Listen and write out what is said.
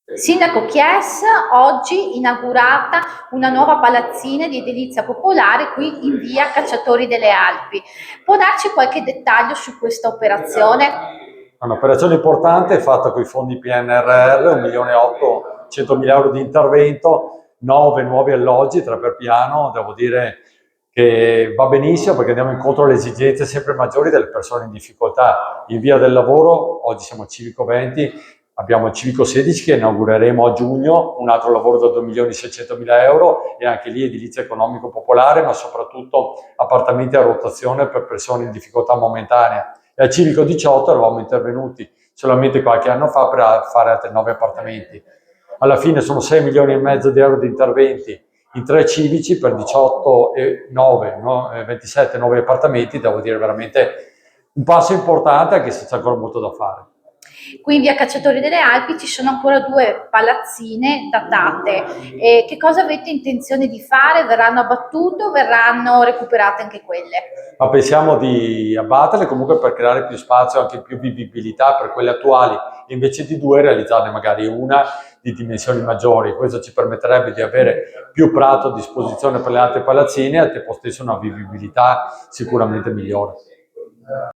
Sindaco Chies, oggi inaugurata una nuova palazzina di edilizia popolare qui in via Cacciatori delle Alpi. Può darci qualche dettaglio su questa operazione? È un'operazione importante fatta con i fondi PNRR, 1.800.000 euro di intervento, 9 nuovi alloggi, 3 per piano. Devo dire che va benissimo perché andiamo incontro alle esigenze sempre maggiori delle persone in difficoltà. In via del lavoro, oggi siamo al Civico 20, abbiamo il Civico 16 che inaugureremo a giugno, un altro lavoro da 2.600.000 euro e anche lì edilizia economico popolare, ma soprattutto appartamenti a rotazione per persone in difficoltà momentanea. E al Civico 18 eravamo intervenuti solamente qualche anno fa per fare altri 9 appartamenti. Alla fine sono 6 milioni e mezzo di euro di interventi in 3 civici per 18 e 9, 27 nuovi appartamenti. Devo dire veramente un passo importante, anche se c'è ancora molto da fare. Qui in via Cacciatori delle Alpi ci sono ancora due palazzine datate. Che cosa avete intenzione di fare? Verranno abbattute o verranno recuperate anche quelle? Ma pensiamo di abbatterle comunque per creare più spazio e anche più vivibilità per quelle attuali, e invece di due realizzarne magari una di dimensioni maggiori. Questo ci permetterebbe di avere più prato a disposizione per le altre palazzine e al tempo stesso una vivibilità sicuramente migliore.